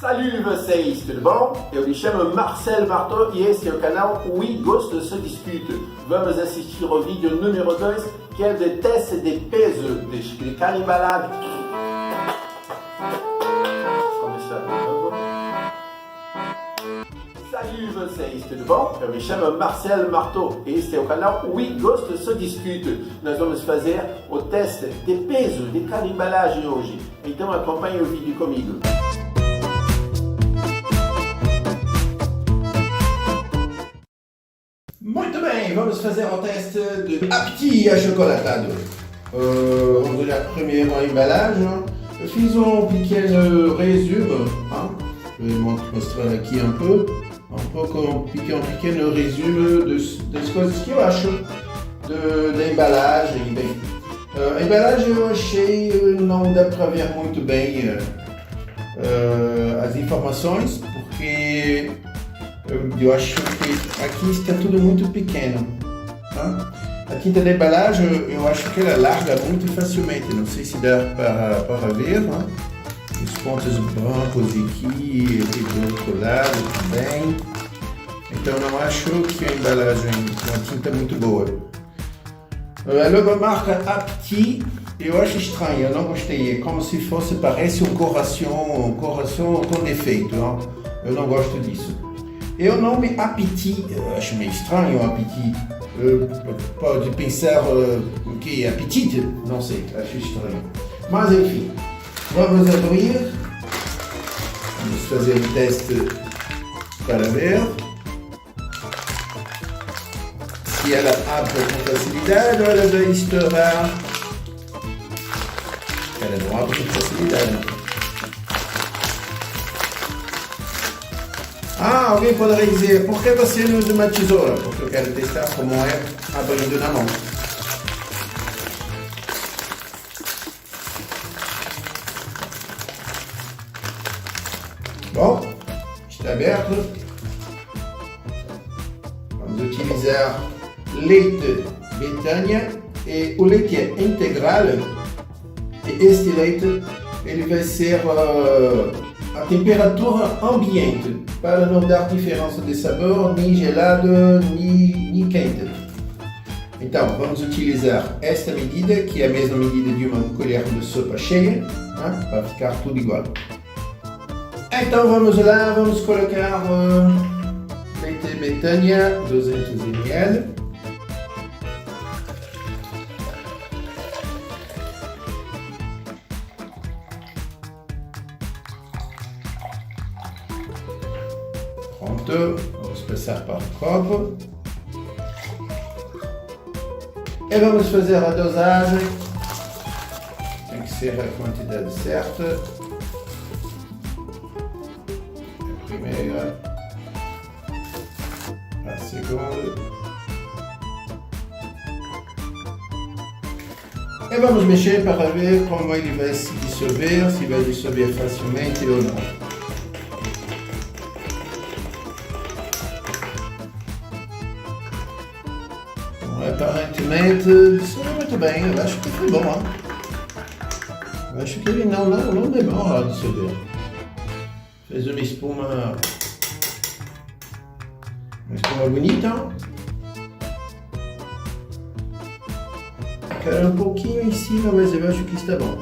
Salut vocês, tudo bom? Eu me chamo Marcel Marteau e esse é o canal Oui Gosto se Dispute. Vamos assistir ao vídeo número 2, que é de teste de peso de canibalagem. Começar de novo. Salut vocês, tudo bom? Eu me chamo Marcel Marteau e este é o canal Oui Gosto se Dispute. Nós vamos fazer o teste de peso de canibalagem hoje. Então acompanhe o vídeo comigo. Muito bem, vamos fazer o teste de apetite achocolatado. Vamos olhar primeiro a embalagem. Eu fiz pequeno resumo. Je vais mostrar aqui um pouco, um pequeno resumo das coisas que eu acho da embalagem. Bem, a embalagem eu achei não dá para ver muito bem as informações, porque eu acho que aqui está tudo muito pequeno. Tá? A tinta da embalagem eu acho que ela larga muito facilmente. Não sei se dá para ver. Né? Os pontos brancos aqui e do outro lado também. Então não acho que a embalagem é uma tinta muito boa. A logomarca Apti eu acho estranho, eu não gostei. É como se fosse, parece um coração com defeito. Não? Eu não gosto disso. E o nome Apetite, eu acho meio estranho o apetite. Pode pensar o que é apetite? Não sei, acho estranho. Mas enfim, vamos abrir. Vamos fazer um teste para ver se ela abre com facilidade ou ela vai estourar. Ela não abre com facilidade. Alguém poderia dizer, por que você não usa uma tesoura? Porque eu quero testar como é abrindo na mão. Bom, está aberto. Vamos utilizar leite Betânia e o leite é integral. E este leite ele vai ser a temperatura ambiente, para não dar diferença de sabor, nem gelado, nem quente. Então, vamos utilizar esta medida, que é a mesma medida de uma colher de sopa cheia, né? Para ficar tudo igual. Então, vamos lá, vamos colocar leite Betânia, 200 ml. Pronto, vamos passar para o copo e vamos fazer a dosagem. Tem que ser a quantidade certa. A primeira, a segunda e vamos mexer para ver como ele vai se dissolver, se vai dissolver facilmente ou não. Aparentemente, dissolveu muito bem, eu acho que foi bom. Hein? Eu acho que ele não demora a dissolver. Fez uma espuma bonita. Caiu um pouquinho em cima, mas eu acho que está bom.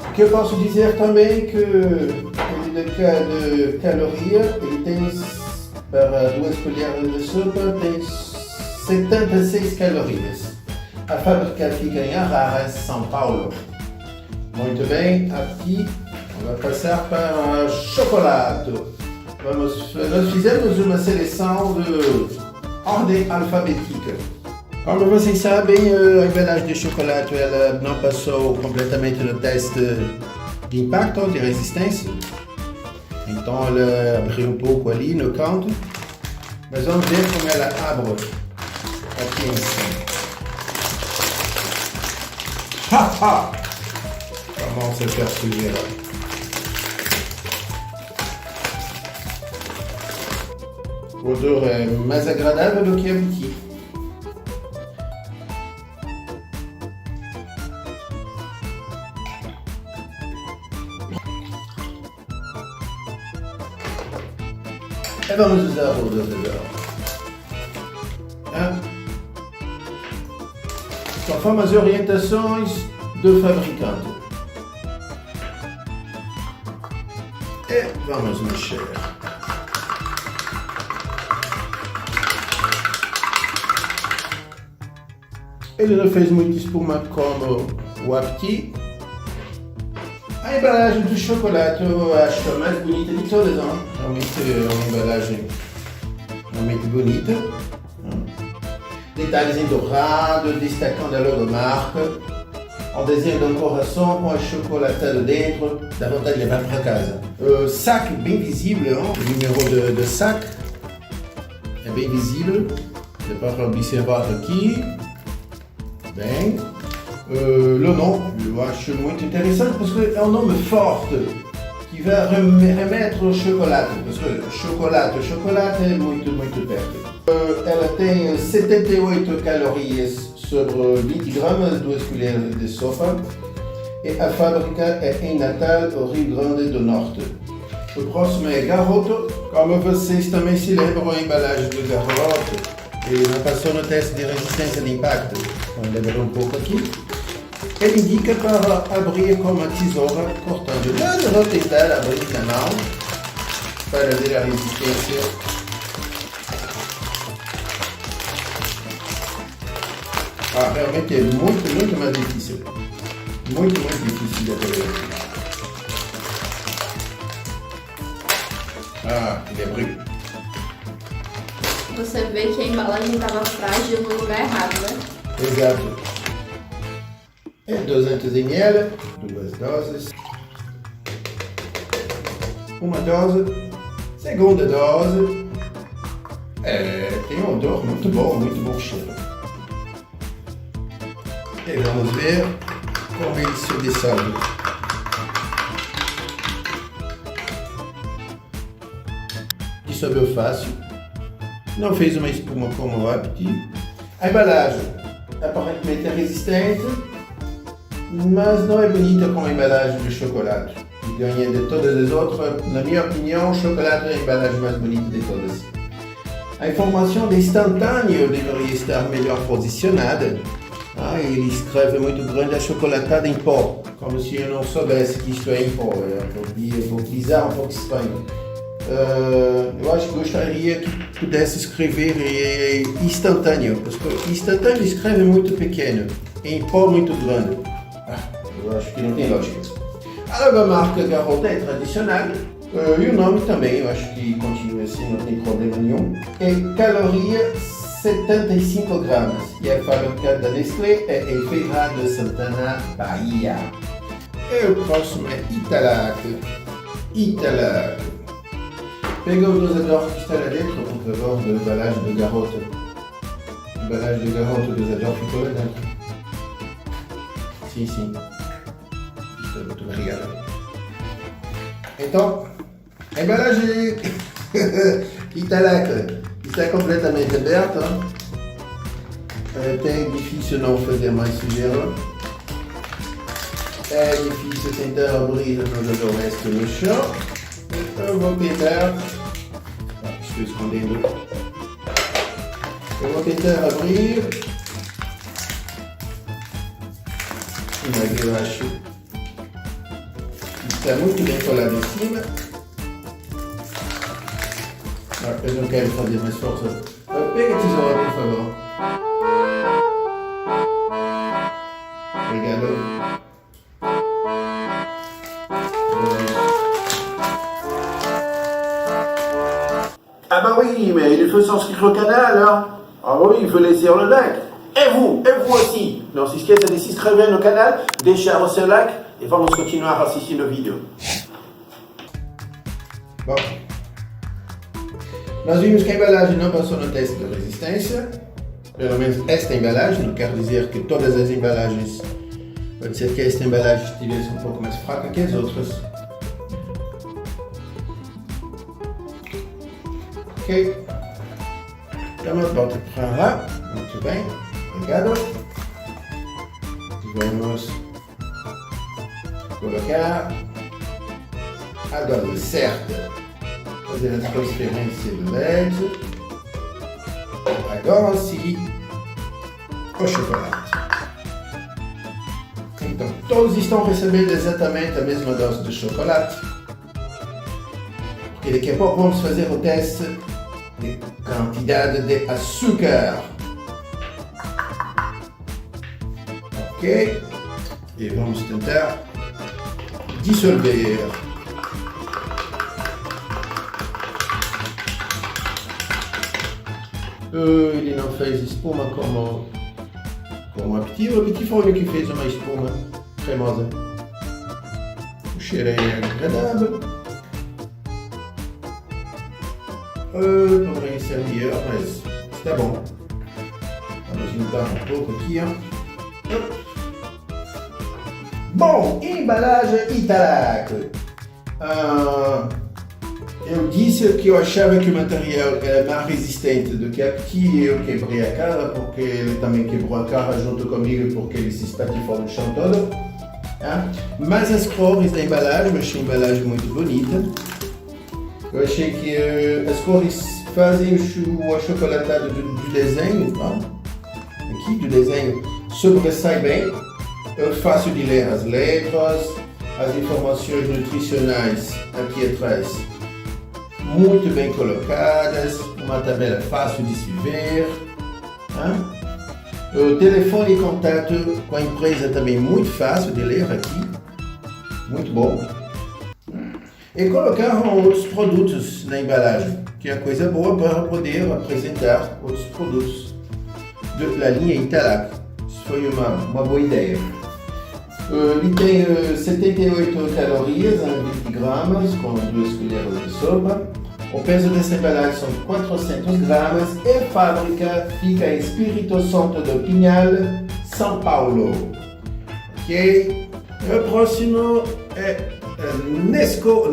O que eu posso dizer também que ele de caloria, ele tem para 2 colheres de sopa, tem 76 calorias. A fábrica fica em Araras, São Paulo. Muito bem, aqui vamos passar para chocolate. Nós fizemos uma seleção de ordem alfabética. Como vocês sabem, a embalagem de chocolate ela não passou completamente no teste de impacto, de resistência. Então ela abriu um pouco ali no canto. Mas vamos ver como ela abre aqui em cima. Comment se perceber? O odor é mais agradável do que a Vicky. E vamos usar o dosador. Conforme as orientações do fabricante. E vamos mexer. Ele não fez muita espuma como o Apti. A embalagem do chocolate eu acho a mais bonita de todas, não? Realmente é uma embalagem realmente bonita. Detalhes em dourado, destacando a logomarca. Um desenho de um coração com achocolatado dentro, dá vontade de levar para casa. Sac bem visível, hein? O número de sac é bem visível. Dá para observar aqui. Bem. Le nom, eu acho muito interessante porque é um nome forte que vai remettre ao chocolate, porque chocolate é muito perto. Ela tem 78 calorias sobre 20 gramas, 2 colheres de sopa, e a fábrica é em Natal, ao Rio Grande do Norte. O próximo é Garoto. Como vocês também se lembram, a embalagem do Garoto, ele não passou no teste de resistência de impacto. Vamos lembrar um pouco aqui. Ele indica para abrir com uma tesoura, cortando lá de rotetar, abrir na mão, para ver a resistência. Realmente é muito mais difícil. Muito mais difícil de abrir. Ele abriu. Você vê que a embalagem estava frágil no lugar errado, né? Exato. É 200 ml, 2 doses. Uma dose, segunda dose. Tem um odor muito bom cheiro. E vamos ver como ele se dissolve. Dissolveu fácil. Não fez uma espuma como o Apti. A embalagem aparentemente é resistente, mas não é bonita como a embalagem de chocolate. Ganha de todas as outras. Na minha opinião, o chocolate é a embalagem mais bonita de todas. A informação de instantâneo deveria estar melhor posicionada. Ele escreve muito grande achocolatada em pó, como se eu não soubesse que isto é em pó. É um pouco bizarro, um pouco estranho. Eu acho que gostaria que pudesse escrever instantâneo, porque instantâneo escreve muito pequeno, em pó muito grande. Eu acho que não tem lógica. A logomarca Garoto é tradicional, e o nome também, eu acho que continua assim, não tem problema nenhum. É caloria 75 gramas, e a fábrica da Nestlé é em Feira de Santana, Bahia. E o próximo é Italac. Pega o dosador que está lá dentro, por favor, da embalagem do Garoto. A embalagem do Garoto, o dosador ficou lá dentro. Sim. Muito obrigado. Então, a embalagem Italac está completamente aberta. É bem difícil não fazer mais sujeira. É difícil tentar abrir o dosador no chão. Eu vou tentar. Estou escondendo. Eu vou tentar abrir. Mas eu acho que está muito bem colado em cima. Eu não quero fazer mais força. Pega a tesoura, por favor. Obrigado. Bah oui, mais il faut s'inscrire au canal, hein. Oui, il faut laisser le like. Et vous aussi. Não se esqueça de se inscrever no canal, deixar o seu like e vamos continuar assistindo o vídeo. Bom, nós vimos que a embalagem não passou no teste de resistência, pelo menos esta embalagem, não quer dizer que todas as embalagens, pode ser que esta embalagem estivesse um pouco mais fraca que as outras. Ok, vamos voltar para lá, muito bem, obrigado. Vamos colocar a dose certa. fazer a transferência do leite. Agora sim, o chocolate. Então, todos estão recebendo exatamente a mesma dose de chocolate. Porque daqui a pouco vamos fazer o teste de quantidade de açúcar. Ok? E vamos tentar dissolver. Ele não fez espuma como a Petit. O Petit foi o que fez uma espuma cremosa. O cheiro é agradável. Poderia ser melhor, mas está bom. Vamos limpar um pouco aqui, ó. Bom, embalagem Italac. Eu disse que eu achava que o material era mais resistente do que a Petit e eu quebrei a cara, porque ele também quebrou a cara junto comigo, porque ele se espatifou no chão todo. Mas as cores da embalagem, eu achei a embalagem muito bonita. Eu achei que as cores fazem o achocolatado do desenho, aqui do desenho, sobressai bem. É fácil de ler as letras, as informações nutricionais aqui atrás, muito bem colocadas, uma tabela fácil de se ver. O telefone e contato com a empresa também muito fácil de ler aqui, muito bom. E colocaram outros produtos na embalagem, que é coisa boa para poder apresentar outros produtos da linha Italac. Isso foi uma boa ideia. Ele tem 78 calorias em 20 gramas, com 2 colheres de sopa. O peso dessa embalagem são 400 gramas e a fábrica fica em Espírito Santo do Pinhal, São Paulo. Ok? O próximo é Nescau.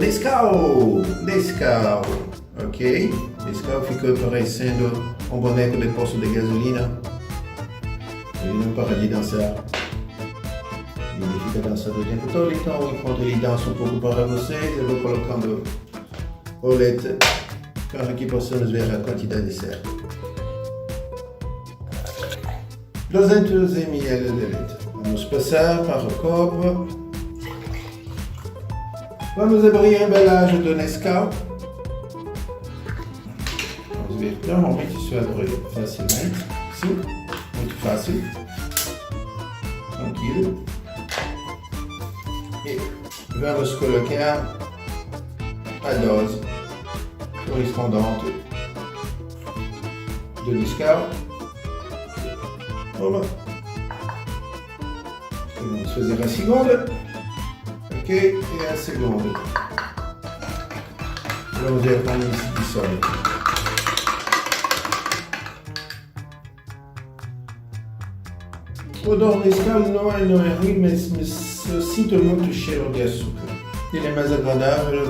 Ok? Nescau ficou parecendo um boneco de poço de gasolina. Ele não para de dançar. Ele fica dançando o tempo todo, então enquanto ele dança um pouco para vocês, eu vou colocando o leite para que possamos ver a quantidade certa. 200 ml de leite. Vamos passar para o copo. Vamos abrir a embalagem do Nescau. Vamos ver, normalmente isso abre facilmente. Sim, muito fácil. Tranquilo. E vamos colocar a dose correspondente do Nescau. Vamos fazer a segunda. Ok, e a segunda. Vamos ver como isso dissolve. O odor Nescau não é ruim, mas eu sinto muito cheiro de açúcar. Ele é mais agradável,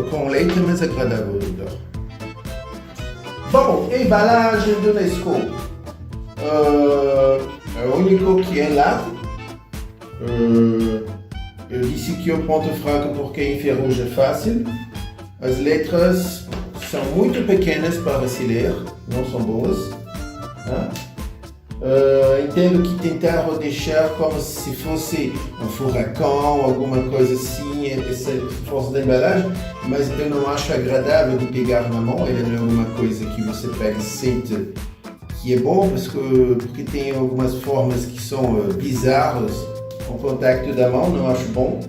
com leite é mais agradável o odor. Bom, embalagem do Nescau. É o único que é lá. Eu disse que o ponto fraco porque enferruja fácil. As letras são muito pequenas para se ler, não são boas. Entendo que tentaram deixar como se fosse um furacão, alguma coisa assim, essa força da embalagem, mas eu não acho agradável de pegar na mão. Ele não é uma coisa que você pega e sente que é bom, porque tem algumas formas que são bizarras. O contato da mão não acho bom.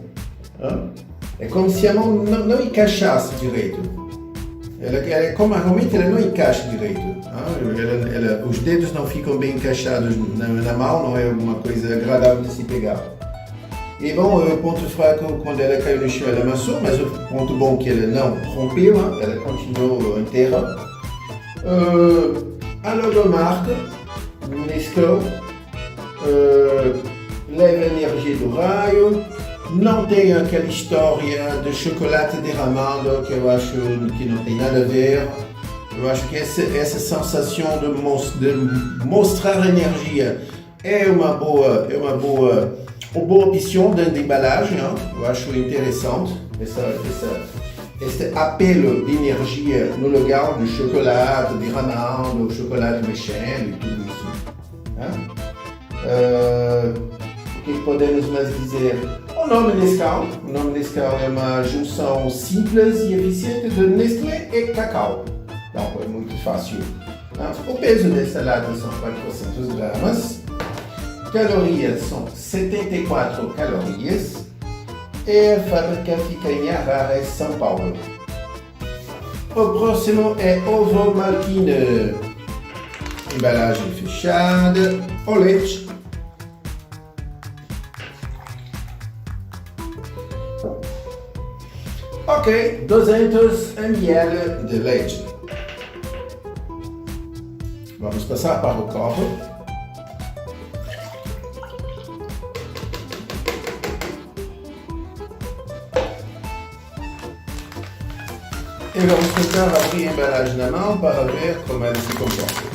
É como se a mão não encaixasse direito. Realmente ela não encaixa direito. Os dedos não ficam bem encaixados na mão, não é uma coisa agradável de se pegar. E bom, o ponto fraco, quando ela caiu no chão, ela amassou, mas o ponto bom é que ela não rompeu, ela continuou inteira. A logomarca, Nescau, leva a energia do raio, não tem aquela história de chocolate derramando que eu acho que não tem nada a ver. Eu acho que essa sensação de mostrar energia é uma boa opção dentro da embalagem. Eu acho interessante Este apelo de energia no lugar do chocolate de Ranan, do chocolate Michelin e tudo isso. O que podemos mais dizer? O nome Nescau. O nome Nescau é uma junção simples e eficiente de Nestlé e cacau. Então é muito fácil. O peso desta lata são 400 gramas. Calorias são 74 calorias. E a fábrica fica em Arara, São Paulo. O próximo é ovo Maltine. Embalagem fechada. O leite. Ok, 200 ml de leite. Vamos passar para o copo. E vamos tentar abrir a embalagem na mão para ver como ela se comporta.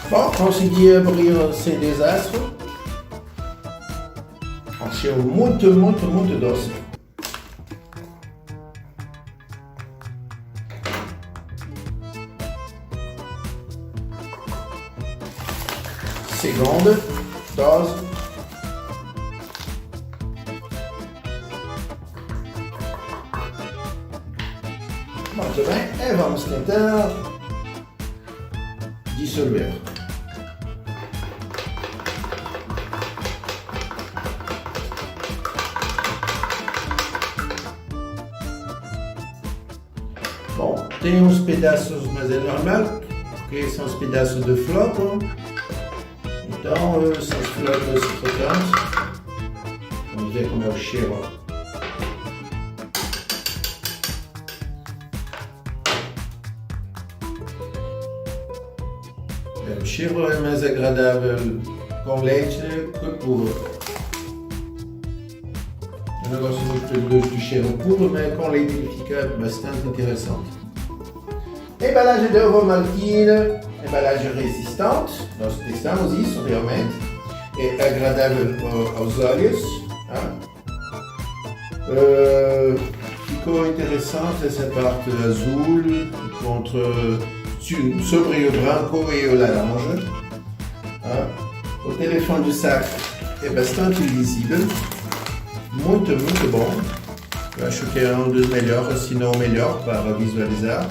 Bom, consegui abrir sem desastre. Um cheiro muito doce. Segunda dose. Muito bem, e vamos tentar dissolver. Bom, tem uns pedaços, mas é normal, porque são os pedaços de flocos. Então, são os flocos flotantes. Vamos ver como é o cheiro. O cheiro é mais agradável com leite que puro. Eu não gosto muito do cheiro puro, mas com leite ele fica bastante interessante. Embalagem de ovo Maltine, embalagem resistente, nós testamos isso realmente, é agradável aos olhos. Ficou interessante essa parte azul sobre o branco e o laranja. O telefone do saco é bastante visível, muito bom. Eu acho que é um dos melhores, se não o melhor, para visualizar.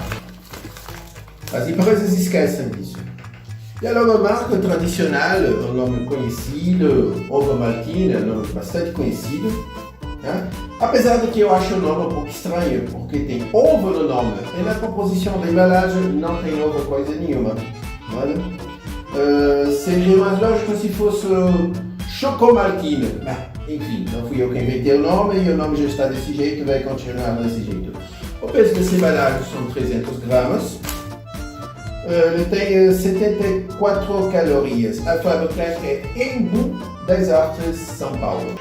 As empresas esquecem disso. E a logomarca tradicional, um nome conhecido, Ovo Maltine, um nome bastante conhecido. Apesar de que eu acho o nome um pouco estranho, porque tem ovo no nome, e na composição da embalagem não tem ovo coisa nenhuma. Seria mais lógico se fosse Chocomaltine. Enfim, não fui eu que inventei o nome e o nome já está desse jeito e vai continuar desse jeito. O peso dessa embalagem são 300 gramas. Ele tem 74 calorias. A fábrica é Embu das Artes, São Paulo.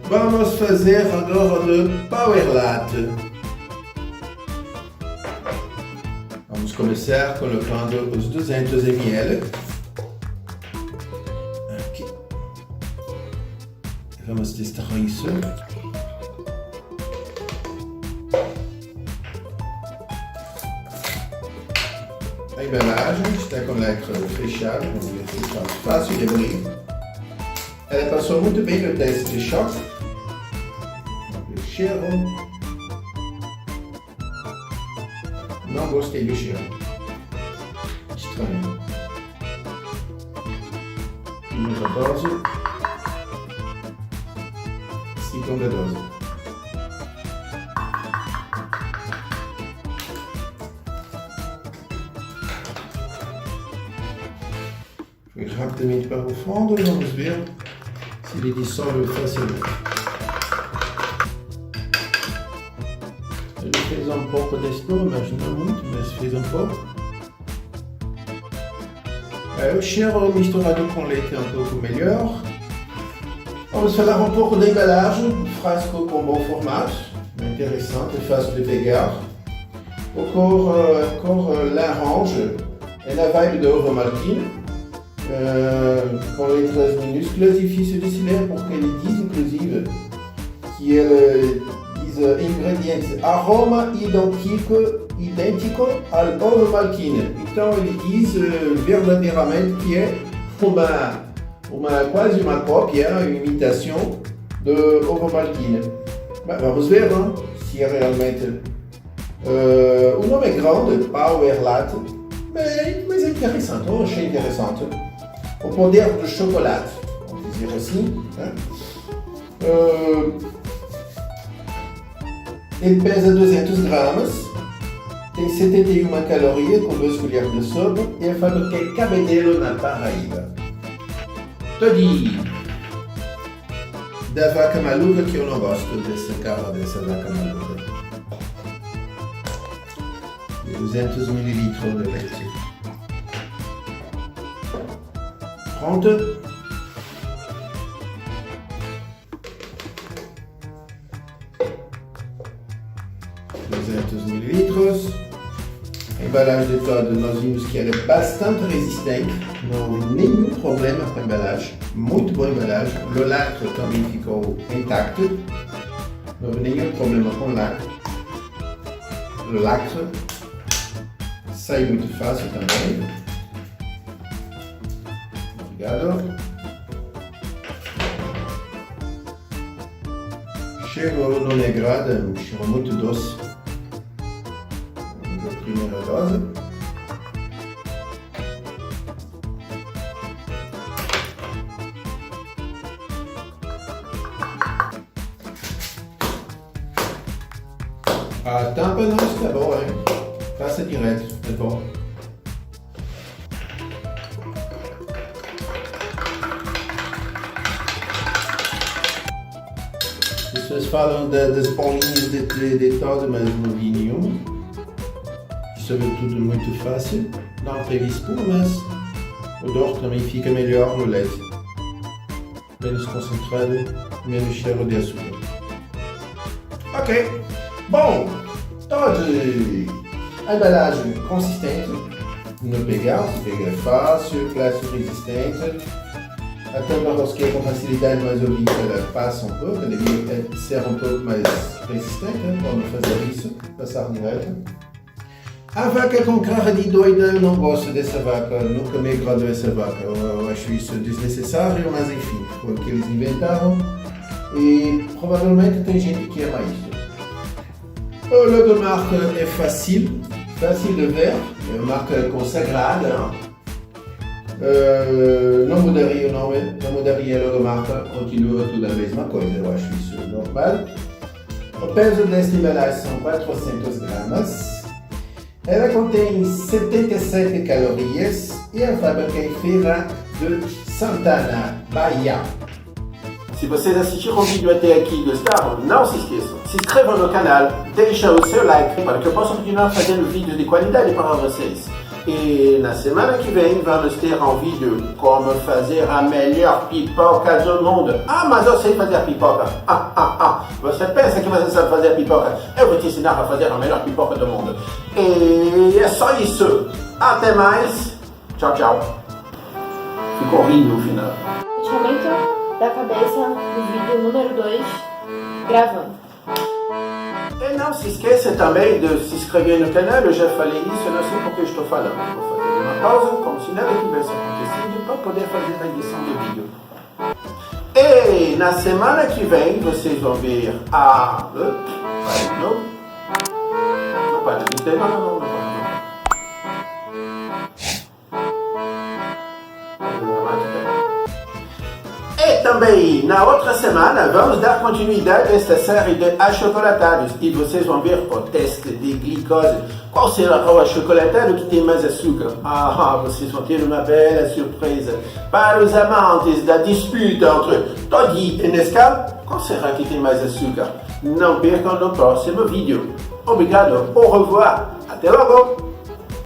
Vamos fazer agora o Power Latte. Vamos começar colocando os 200 ml. Aqui. Vamos testar isso. A embalagem está com o lacre fechado, vamos ver se está fácil de abrir. Ela passou muito bem no teste de choque. O cheiro. Não gostei do cheiro. Estranho. Primeira dose. Segunda dose. Fui rapidamente para o fundo e vamos ver se ele dissolve facilmente. Ele fez um pouco de espuma, não muito, mas fez um pouco. O cheiro misturado com leite é um pouco melhor. Vamos falar um pouco da embalagem, frasco com bom formato, interessante, fácil de pegar. cor laranja, é na vibe da uva Maltina, com letras minúsculas, difícil de se ler porque ele diz inclusive que ele diz ingredientes aroma idêntico ao uva Maltina. Então ele diz verdadeiramente que é quase uma cópia, uma imitação do uva Maltina. Vamos ver se é realmente. O nome é grande, Power Latte, mas é interessante, eu achei interessante. O poder do chocolate, vamos dizer assim. Né? Ele pesa 200 gramas, tem 71 calorias com 2 colheres de sopa e é fabricado em Cabedelo, na Paraíba. Toddy, da vaca maluca, que eu não gosto dessa vaca maluca. 200 ml de leite. Pronto. A embalagem de todo, nós vimos que era bastante resistente, não houve nenhum problema com a embalagem, muito boa embalagem. O lacre também ficou intacto, não houve nenhum problema com o lacre. O lacre sai muito fácil também. Obrigado. Cheiro não negrada, um cheiro muito doce. A primeira dose. A tampa não está boa, hein? Passa direto, é bom. As pessoas falam das bolinhas de todo, mas não vi nenhuma. Isso é tudo muito fácil. Não teve espuma, mas o odor também fica melhor no leite. Menos concentrado, menos cheiro de açúcar. Ok. Bom, toda a embalagem consistente, não pegar, se pegar é fácil, plástico resistente. A tampa rosqueia com facilidade, mas eu vi que ela passa um pouco, ela devia ser um pouco mais resistente, né, para não fazer isso, passar direto. A vaca com cara de doida, eu não gosto dessa vaca, nunca me agradou essa vaca, eu acho isso desnecessário, mas enfim, foi o que eles inventaram e provavelmente tem gente que ama isso. O logomarca é fácil de ver, é uma marca consagrada. Não mudaria o nome, não mudaria a logomarca, continua tudo a mesma coisa, eu acho isso normal. O peso desta embalagem são 400 gramas. Ela contém 77 calorias e é fábrica em Feira de Santana, Bahia. Se vocês assistiram o vídeo até aqui e gostaram, não se esqueçam, se inscrevam no canal, deixem o seu like para que eu possa continuar fazendo vídeos de qualidade para vocês. E na semana que vem vamos ter um vídeo como fazer a melhor pipoca do mundo. Ah, mas eu sei fazer pipoca. Você pensa que você sabe fazer pipoca? Eu vou te ensinar a fazer a melhor pipoca do mundo. E é só isso. Até mais. Tchau, tchau. Ficou rindo no final. Fechamento da cabeça do vídeo número 2, gravando. E não se esqueça também de se inscrever no canal, eu já falei isso, eu não sei porque estou falando. Vou fazer uma pausa, como se nada tivesse acontecido, para poder fazer a edição do vídeo. E na semana que vem vocês vão ver a... Não para de ter, não. E também, na outra semana, vamos dar continuidade a esta série de achocolatados e vocês vão ver o teste de glicose. Qual será o achocolatado que tem mais açúcar? Vocês vão ter uma bela surpresa. Para os amantes da disputa entre Toddy e Nescau, qual será que tem mais açúcar? Não percam no próximo vídeo. Obrigado, au revoir, até logo!